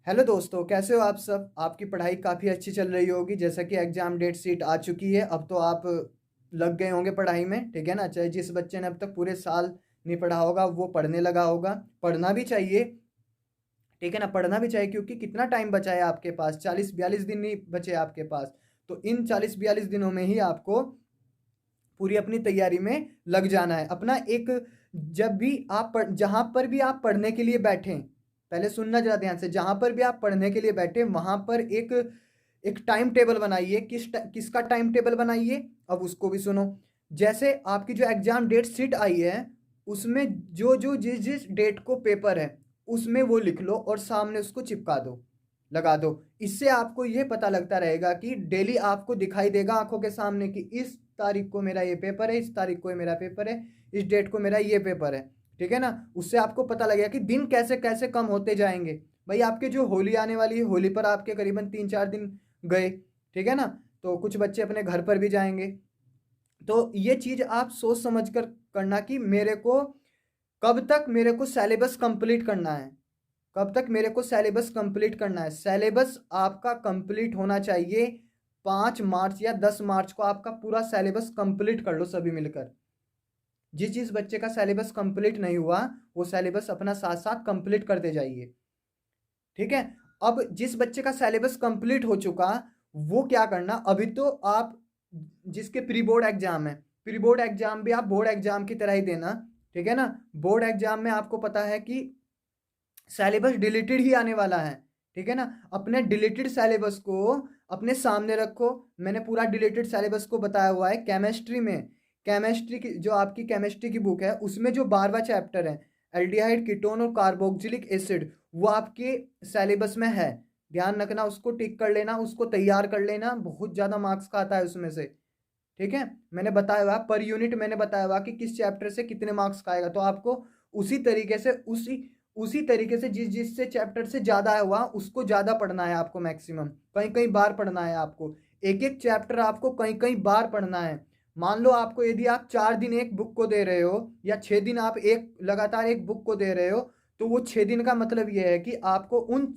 Hello दोस्तों, कैसे हो आप सब। आपकी पढ़ाई काफ़ी अच्छी चल रही होगी। जैसा कि एग्ज़ाम डेट शीट आ चुकी है, अब तो आप लग गए होंगे पढ़ाई में, ठीक है ना। चाहे जिस बच्चे ने अब तक पूरे साल नहीं पढ़ा होगा वो पढ़ने लगा होगा। पढ़ना भी चाहिए, ठीक है ना। पढ़ना भी चाहिए क्योंकि कितना टाइम बचा है आपके पास, 40-42 दिन नहीं बचे आपके पास। तो इन 40-42 दिनों में ही आपको पूरी अपनी तैयारी में लग जाना है। अपना एक, जब भी आप जहाँ पर भी आप पढ़ने के लिए बैठें, पहले सुनना जरा ध्यान से। जहाँ पर भी आप पढ़ने के लिए बैठें वहाँ पर एक एक टाइम टेबल बनाइए। किसका टाइम टेबल बनाइए, अब उसको भी सुनो। जैसे आपकी जो एग्जाम डेट शीट आई है, उसमें जो जो जिस जिस डेट को पेपर है उसमें वो लिख लो और सामने उसको चिपका दो, लगा दो। इससे आपको ये पता लगता रहेगा कि डेली आपको दिखाई देगा आंखों के सामने कि इस तारीख को मेरा ये पेपर है, इस तारीख को ये मेरा पेपर है, इस डेट को मेरा ये पेपर है, ठीक है ना। उससे आपको पता लगेगा कि दिन कैसे कैसे कम होते जाएंगे। भाई आपके जो होली आने वाली है, होली पर आपके करीबन 3-4 दिन गए, ठीक है ना। तो कुछ बच्चे अपने घर पर भी जाएंगे। तो ये चीज आप सोच समझ कर करना कि मेरे को कब तक मेरे को सिलेबस कंप्लीट करना है। कब तक मेरे को सिलेबस कंप्लीट करना है। सिलेबस आपका कंप्लीट होना चाहिए 5 मार्च या 10 मार्च को। आपका पूरा सिलेबस कंप्लीट कर लो सभी मिलकर। जिस जिस बच्चे का सिलेबस कंप्लीट नहीं हुआ वो सिलेबस अपना साथ साथ कंप्लीट करते जाइए, ठीक है। अब जिस बच्चे का सिलेबस कंप्लीट हो चुका वो क्या करना, अभी तो आप जिसके प्री बोर्ड एग्जाम है, प्री बोर्ड एग्जाम भी आप बोर्ड एग्जाम की तरह ही देना, ठीक है ना। बोर्ड एग्जाम में आपको पता है कि सिलेबस डिलीटेड ही आने वाला है, ठीक है ना। अपने डिलीटेड सिलेबस को अपने सामने रखो। मैंने पूरा डिलीटेड सिलेबस को बताया हुआ है। केमिस्ट्री में, केमिस्ट्री की जो आपकी केमिस्ट्री की बुक है उसमें जो 12वां चैप्टर है, एल्डिहाइड, कीटोन और कार्बोक्सिलिक एसिड, वो आपके सिलेबस में है। ध्यान रखना, उसको टिक कर लेना, उसको तैयार कर लेना। बहुत ज़्यादा मार्क्स का आता है उसमें से, ठीक है। मैंने बताया हुआ पर यूनिट, मैंने बताया हुआ कि किस चैप्टर से कितने मार्क्स का आएगा। तो आपको उसी तरीके से उसी उसी तरीके से जिस जिससे चैप्टर से ज़्यादा है हुआ उसको ज़्यादा पढ़ना है आपको। मैक्सिमम कई कई बार पढ़ना है आपको। एक एक चैप्टर आपको कई कई बार पढ़ना है। मान लो आपको, यदि आप 4 दिन एक बुक को दे रहे हो या 6 दिन आप एक लगातार एक बुक को दे रहे हो, तो वो 6 दिन का मतलब ये है कि आपको उन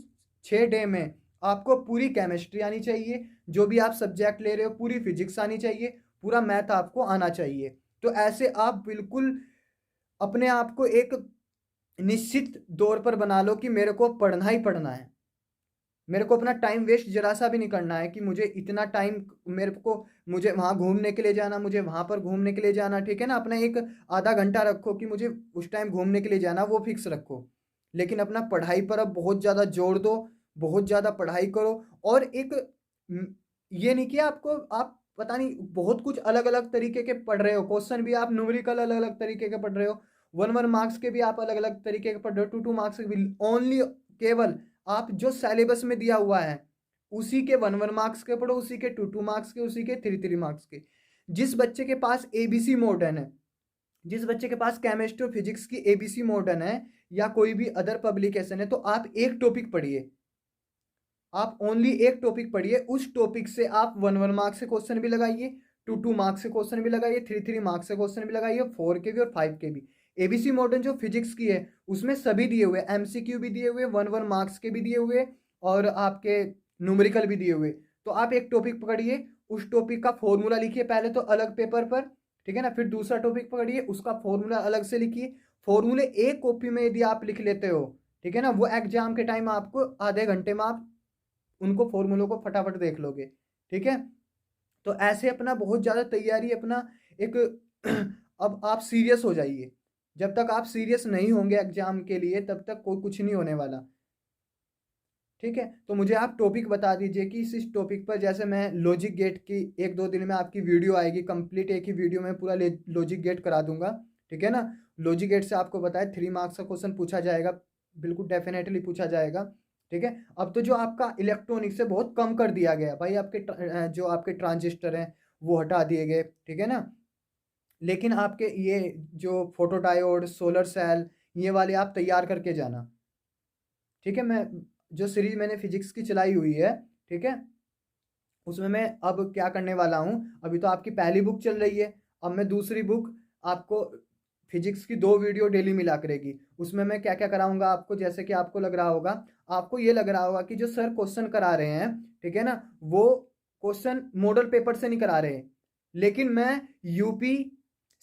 6 डे में आपको पूरी केमिस्ट्री आनी चाहिए, जो भी आप सब्जेक्ट ले रहे हो पूरी फिजिक्स आनी चाहिए, पूरा मैथ आपको आना चाहिए। तो ऐसे आप बिल्कुल अपने आप को एक निश्चित दौर पर बना लो कि मेरे को पढ़ना ही पढ़ना है। मेरे को अपना टाइम वेस्ट जरा सा भी नहीं करना है कि मुझे इतना टाइम, मेरे को मुझे वहाँ घूमने के लिए जाना, मुझे वहाँ पर घूमने के लिए जाना, ठीक है ना। अपना एक आधा घंटा रखो कि मुझे उस टाइम घूमने के लिए जाना, वो फिक्स रखो। लेकिन अपना पढ़ाई पर अब बहुत ज़्यादा जोर दो, बहुत ज़्यादा पढ़ाई करो। और एक ये नहीं कि आपको, आप पता नहीं बहुत कुछ अलग अलग तरीके के पढ़ रहे हो। क्वेश्चन भी आप न्यूमेरिकल अलग अलग तरीके के पढ़ रहे हो, 1-1 मार्क्स के भी आप अलग अलग तरीके के पढ़ रहे हो, 2-2 मार्क्स के भी। ओनली केवल आप जो सिलेबस में दिया हुआ है उसी के 1-1 मार्क्स के पढ़ो, उसी के 2-2 मार्क्स के, उसी के 3-3 मार्क्स के। जिस बच्चे के पास एबीसी मॉडर्न है, जिस बच्चे के पास केमिस्ट्री और फिजिक्स की एबीसी मॉडर्न है या कोई भी अदर पब्लिकेशन है, तो आप एक टॉपिक पढ़िए। आप ओनली एक टॉपिक पढ़िए। उस टॉपिक से आप 1-1 मार्क्स से क्वेश्चन भी लगाइए, 2-2 मार्क्स से क्वेश्चन भी लगाइए, 3-3 मार्क्स से क्वेश्चन भी लगाइए, 4 के भी और 5 के भी। एबीसी मॉडर्न जो फिजिक्स की है उसमें सभी दिए हुए, एमसीक्यू भी दिए हुए, 1-1 मार्क्स के भी दिए हुए और आपके न्यूमेरिकल भी दिए हुए। तो आप एक टॉपिक पकड़िए, उस टॉपिक का फॉर्मूला लिखिए पहले तो अलग पेपर पर, ठीक है ना। फिर दूसरा टॉपिक पकड़िए, उसका फॉर्मूला अलग से लिखिए। फॉर्मूले एक कॉपी में यदि आप लिख लेते हो, ठीक है ना, वो एग्जाम के टाइम आपको आधे घंटे में आप उनको फॉर्मूलों को फटाफट देख लोगे, ठीक है। तो ऐसे अपना बहुत ज़्यादा तैयारी अपना एक अब आप सीरियस हो जाइए। जब तक आप सीरियस नहीं होंगे एग्जाम के लिए तब तक कोई कुछ नहीं होने वाला, ठीक है। तो मुझे आप टॉपिक बता दीजिए कि इस टॉपिक पर, जैसे मैं लॉजिक गेट की 1-2 दिन में आपकी वीडियो आएगी कंप्लीट, एक ही वीडियो में पूरा लॉजिक गेट करा दूंगा, ठीक है ना। लॉजिक गेट से आपको बताया 3 मार्क्स का क्वेश्चन पूछा जाएगा, बिल्कुल डेफिनेटली पूछा जाएगा, ठीक है। अब तो जो आपका इलेक्ट्रॉनिक से बहुत कम कर दिया गया भाई, आपके जो आपके ट्रांजिस्टर हैं वो हटा दिए गए, ठीक है ना। लेकिन आपके ये जो फोटो डायोड, सोलर सेल, ये वाले आप तैयार करके जाना, ठीक है। मैं जो सीरीज मैंने फिजिक्स की चलाई हुई है, ठीक है, उसमें मैं अब क्या करने वाला हूँ। अभी तो आपकी पहली बुक चल रही है, अब मैं दूसरी बुक आपको फिजिक्स की 2 वीडियो डेली मिला करेगी। उसमें मैं क्या क्या कराऊंगा आपको, जैसे कि आपको लग रहा होगा, आपको ये लग रहा होगा कि जो सर क्वेश्चन करा रहे हैं, ठीक है ना, वो क्वेश्चन मॉडल पेपर से नहीं करा रहे, लेकिन मैं यूपी,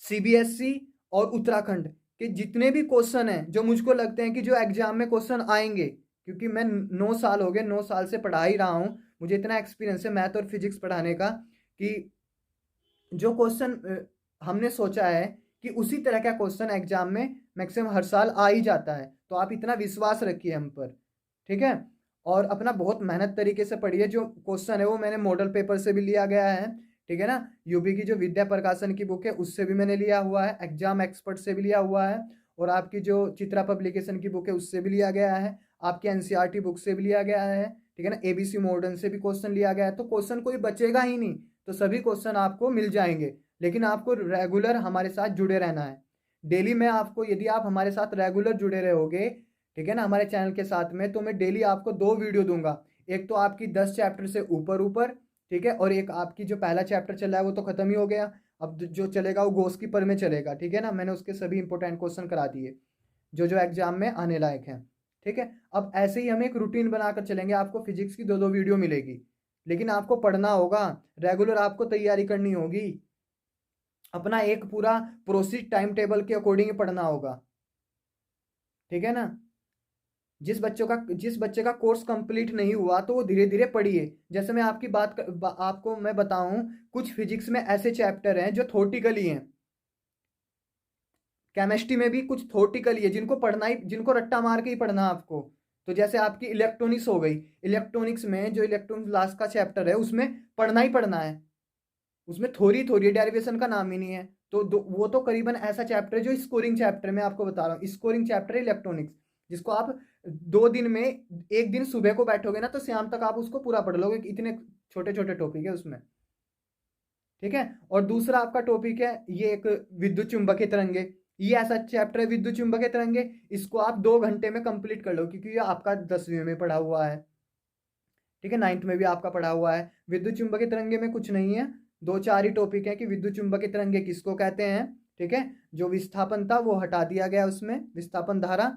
सीबीएसई और उत्तराखंड के जितने भी क्वेश्चन हैं जो मुझको लगते हैं कि जो एग्जाम में क्वेश्चन आएंगे, क्योंकि मैं 9 साल हो गए, 9 साल से पढ़ा ही रहा हूँ, मुझे इतना एक्सपीरियंस है मैथ और फिजिक्स पढ़ाने का, कि जो क्वेश्चन हमने सोचा है कि उसी तरह का क्वेश्चन एग्जाम में मैक्सिमम हर साल आ ही जाता है। तो आप इतना विश्वास रखिए हम पर, ठीक है। और अपना बहुत मेहनत तरीके से पढ़िए। जो क्वेश्चन है वो मैंने मॉडल पेपर से भी लिया गया है, ठीक है ना। यूपी की जो विद्या प्रकाशन की बुक है उससे भी मैंने लिया हुआ है, एग्जाम एक्सपर्ट से भी लिया हुआ है, और आपकी जो चित्रा पब्लिकेशन की बुक है उससे भी लिया गया है, आपकी एनसीईआरटी बुक से भी लिया गया है, ठीक है ना। एबीसी मॉडर्न से भी क्वेश्चन लिया गया है। तो क्वेश्चन कोई बचेगा ही नहीं, तो सभी क्वेश्चन आपको मिल जाएंगे। लेकिन आपको रेगुलर हमारे साथ जुड़े रहना है। डेली मैं आपको, यदि आप हमारे साथ रेगुलर जुड़े रहोगे, ठीक है ना, हमारे चैनल के साथ में, तो मैं डेली आपको 2 वीडियो दूंगा। एक तो आपकी 10 चैप्टर से ऊपर ऊपर, ठीक है, और एक आपकी जो पहला चैप्टर चल रहा है वो तो खत्म ही हो गया, अब जो चलेगा वो गोस्कीपर में चलेगा, ठीक है ना। मैंने उसके सभी इंपॉर्टेंट क्वेश्चन करा दिए जो जो एग्जाम में आने लायक हैं, ठीक है। अब ऐसे ही हम एक रूटीन बनाकर चलेंगे, आपको फिजिक्स की 2 2 वीडियो मिलेगी, लेकिन आपको पढ़ना होगा, रेगुलर आपको तैयारी करनी होगी, अपना एक पूरा प्रोसीड टाइम टेबल के अकॉर्डिंग पढ़ना होगा, ठीक है ना। जिस बच्चे का कोर्स कंप्लीट नहीं हुआ तो वो धीरे धीरे पढ़िए। जैसे मैं आपकी आपको मैं बताऊं, कुछ फिजिक्स में ऐसे चैप्टर हैं जो थोटिकली हैं, केमिस्ट्री में भी कुछ थोटिकली है, जिनको पढ़ना ही, जिनको रट्टा मार के ही पढ़ना आपको। तो जैसे आपकी इलेक्ट्रॉनिक्स हो गई, इलेक्ट्रॉनिक्स में जो इलेक्ट्रॉनिक्स लास्ट का चैप्टर है उसमें पढ़ना ही पढ़ना है, उसमें थोड़ी थोड़ी डेरिवेशन का नाम ही नहीं है। तो वो तो करीबन ऐसा चैप्टर है जो स्कोरिंग चैप्टर, मैं आपको बता रहा हूँ, स्कोरिंग चैप्टर है इलेक्ट्रॉनिक्स, जिसको आप 2 दिन में, एक दिन सुबह को बैठोगे ना तो शाम तक आप उसको पूरा पढ़ लोगे, इतने छोटे छोटे टॉपिक है उसमें, ठीक है। और दूसरा आपका टॉपिक है ये एक विद्युत चुंबकीय तरंगे, ये ऐसा चैप्टर है विद्युत चुंबकीय तरंगे, इसको आप 2 घंटे में कंप्लीट कर लो, क्योंकि ये आपका 10वीं में पढ़ा हुआ है, ठीक है, 9th में भी आपका पढ़ा हुआ है। विद्युत चुंबकीय तरंगे में कुछ नहीं है, 2 4 ही टॉपिक है कि विद्युत चुंबकीय तरंगे किसको कहते हैं, ठीक है। जो विस्थापन था वो हटा दिया गया उसमें, विस्थापन धारा,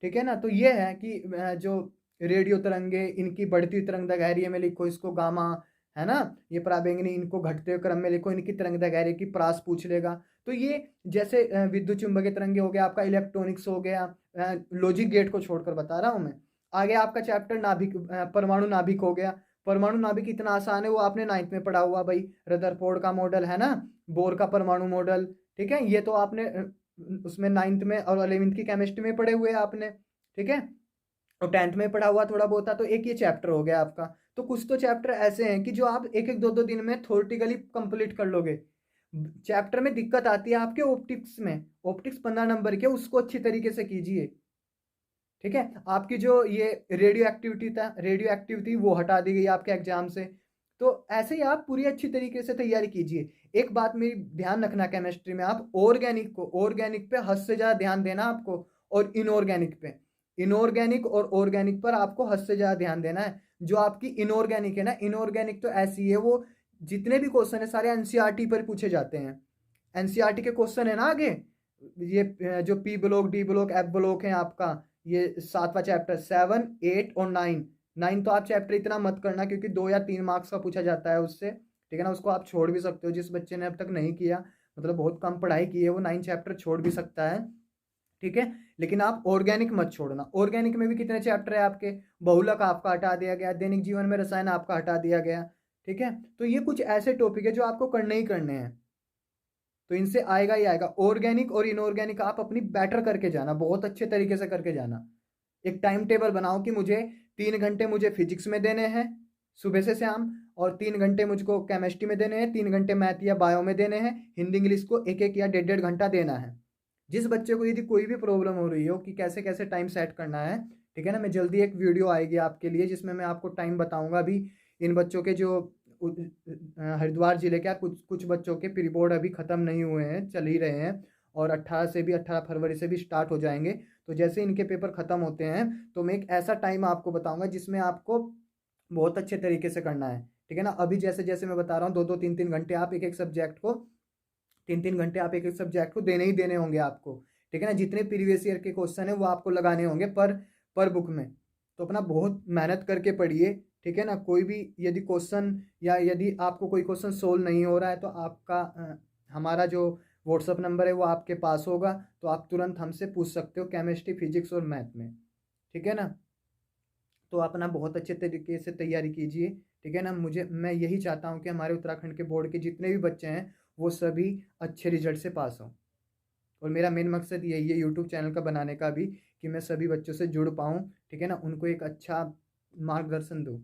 ठीक है ना। तो ये है कि जो रेडियो तरंगे, इनकी बढ़ती हुई तरंग दैर्घ्य में लिखो इसको गामा, है ना। ये पराबैंगनी, इनको घटते हुए क्रम में लिखो, इनकी तरंग दैर्घ्य की प्रास पूछ लेगा। तो ये जैसे विद्युत चुंबकीय तरंगे हो गया, आपका इलेक्ट्रॉनिक्स हो गया, लॉजिक गेट को छोड़कर बता रहा हूं मैं। आगे आपका चैप्टर नाभिक, परमाणु नाभिक हो गया। परमाणु नाभिक इतना आसान है, वो आपने 9th में पढ़ा हुआ भाई, रदरफोर्ड का मॉडल, है ना, बोर का परमाणु मॉडल, ठीक है। ये तो आपने उसमें 9th में और 11th की केमिस्ट्री में पढ़े हुए हैं आपने, ठीक है, और 10th में पढ़ा हुआ थोड़ा बहुत था। तो एक ये चैप्टर हो गया आपका। तो कुछ तो चैप्टर ऐसे हैं कि जो आप एक एक 2 2 दिन में थ्योरेटिकली कंप्लीट कर लोगे। चैप्टर में दिक्कत आती है आपके ऑप्टिक्स में, ऑप्टिक्स 15 नंबर के, उसको अच्छी तरीके से कीजिए, ठीक है। आपकी जो ये रेडियो एक्टिविटी था, रेडियो एक्टिविटी वो हटा दी गई आपके एग्जाम से। तो ऐसे ही आप पूरी अच्छी तरीके से तैयारी कीजिए। एक बात मेरी ध्यान रखना, केमिस्ट्री में आप ऑर्गेनिक पे हद से ज़्यादा ध्यान देना आपको, और इनऑर्गेनिक पे, इनऑर्गेनिक और ऑर्गेनिक पर आपको हद से ज़्यादा ध्यान देना है। जो आपकी इनऑर्गेनिक है ना, इनऑर्गेनिक तो ऐसी है, वो जितने भी क्वेश्चन है सारे एनसीईआरटी पर पूछे जाते हैं। एनसीईआरटी के क्वेश्चन है ना आगे, ये जो P block, D block, F block है आपका, ये 7वां चैप्टर, 7 8 और 9। 9 तो आप चैप्टर इतना मत करना, क्योंकि 2 या 3 मार्क्स का पूछा जाता है उससे, ठीक है ना। उसको आप छोड़ भी सकते हो, जिस बच्चे ने अब तक नहीं किया, मतलब बहुत कम पढ़ाई की है, वो 9 चैप्टर छोड़ भी सकता है, ठीक है। लेकिन आप ऑर्गेनिक मत छोड़ना। ऑर्गेनिक में भी कितने चैप्टर है आपके, बहुलक आपका हटा दिया गया, दैनिक जीवन में रसायन आपका हटा दिया गया, ठीक है। तो ये कुछ ऐसे टॉपिक है जो आपको करने ही करने हैं, तो इनसे आएगा ही आएगा। ऑर्गेनिक और इनऑर्गेनिक आप अपनी बेटर करके जाना, बहुत अच्छे तरीके से करके जाना। एक टाइम टेबल बनाओ कि मुझे 3 घंटे मुझे फिजिक्स में देने हैं सुबह से शाम, और 3 घंटे मुझको केमिस्ट्री में देने हैं, 3 घंटे मैथ या बायो में देने हैं, हिंदी इंग्लिश को 1 1 या 1 1 1 घंटा देना है। जिस बच्चे को यदि कोई भी प्रॉब्लम हो रही हो कि कैसे कैसे टाइम सेट करना है, ठीक है ना, मैं जल्दी एक वीडियो आएगी आपके लिए जिसमें मैं आपको टाइम बताऊंगा। अभी इन बच्चों के जो हरिद्वार जिले के कुछ कुछ बच्चों के प्री बोर्ड अभी ख़त्म नहीं हुए हैं, चल ही रहे हैं, और 18 फरवरी से भी स्टार्ट हो जाएंगे। तो जैसे इनके पेपर ख़त्म होते हैं तो मैं एक ऐसा टाइम आपको बताऊंगा जिसमें आपको बहुत अच्छे तरीके से करना है, ठीक है ना। अभी जैसे जैसे मैं बता रहा हूँ 2 2 3 3 घंटे आप एक एक सब्जेक्ट को 3-3 घंटे आप एक एक सब्जेक्ट को देने ही देने होंगे आपको, ठीक है ना। जितने प्रीवियस ईयर के क्वेश्चन है वो आपको लगाने होंगे पर बुक में। तो अपना बहुत मेहनत करके पढ़िए, ठीक है ना। कोई भी यदि क्वेश्चन या यदि आपको कोई क्वेश्चन सोल्व नहीं हो रहा है तो आपका हमारा जो व्हाट्सअप नंबर है वो आपके पास होगा, तो आप तुरंत हमसे पूछ सकते हो केमिस्ट्री, फिजिक्स और मैथ में, ठीक है ना। तो अपना बहुत अच्छे तरीके से तैयारी कीजिए, ठीक है ना। मैं यही चाहता हूँ कि हमारे उत्तराखंड के बोर्ड के जितने भी बच्चे हैं वो सभी अच्छे रिजल्ट से पास हों। और मेरा मेन मकसद यही है यूट्यूब चैनल का बनाने का भी, कि मैं सभी बच्चों से जुड़ पाऊँ, ठीक है ना, उनको एक अच्छा मार्गदर्शन दूँ,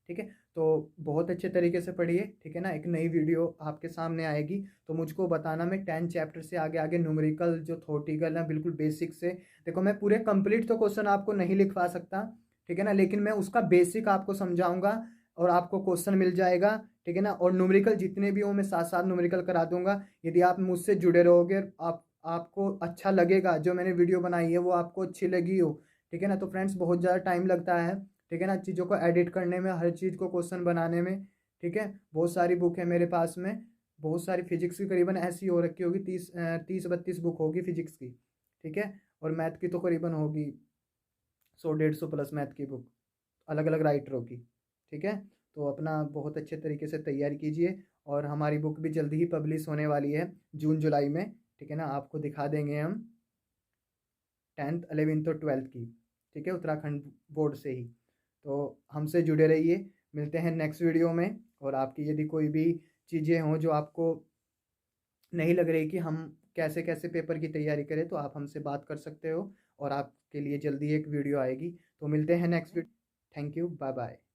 ठीक है। तो बहुत अच्छे तरीके से पढ़िए, ठीक है ना। एक नई वीडियो आपके सामने आएगी, तो मुझको बताना। मैं 10 चैप्टर से आगे आगे न्यूमेरिकल जो थ्योरेटिकल है बिल्कुल बेसिक से, देखो मैं पूरे कंप्लीट तो क्वेश्चन आपको नहीं लिखवा सकता, ठीक है ना, लेकिन मैं उसका बेसिक आपको समझाऊंगा और आपको क्वेश्चन मिल जाएगा, ठीक है ना। और न्यूमेरिकल जितने भी हो मैं साथ साथ न्यूमेरिकल करा दूंगा। यदि आप मुझसे जुड़े रहोगे, आपको अच्छा लगेगा, जो मैंने वीडियो बनाई है वो आपको अच्छी लगी हो, ठीक है ना। तो फ्रेंड्स बहुत ज़्यादा टाइम लगता है, ठीक है ना, चीज़ों को एडिट करने में, हर चीज़ को क्वेश्चन बनाने में, ठीक है। बहुत सारी बुक है मेरे पास में, बहुत सारी फिजिक्स की करीबन ऐसी हो रखी होगी 30-32 बुक होगी फिजिक्स की, ठीक है। और मैथ की तो करीबन होगी 100-150 प्लस मैथ की बुक, अलग अलग राइटरों की, ठीक है। तो अपना बहुत अच्छे तरीके से तैयारी कीजिए, और हमारी बुक भी जल्दी ही पब्लिश होने वाली है जून जुलाई में, ठीक है ना। आपको दिखा देंगे हम 10th 11th और 12th की, ठीक है, उत्तराखंड बोर्ड से ही। तो हमसे जुड़े रहिए, मिलते हैं नेक्स्ट वीडियो में। और आपकी यदि कोई भी चीज़ें हों जो आपको नहीं लग रही कि हम कैसे कैसे पेपर की तैयारी करें, तो आप हमसे बात कर सकते हो, और आपके लिए जल्दी एक वीडियो आएगी। तो मिलते हैं next video. Thank you, bye bye.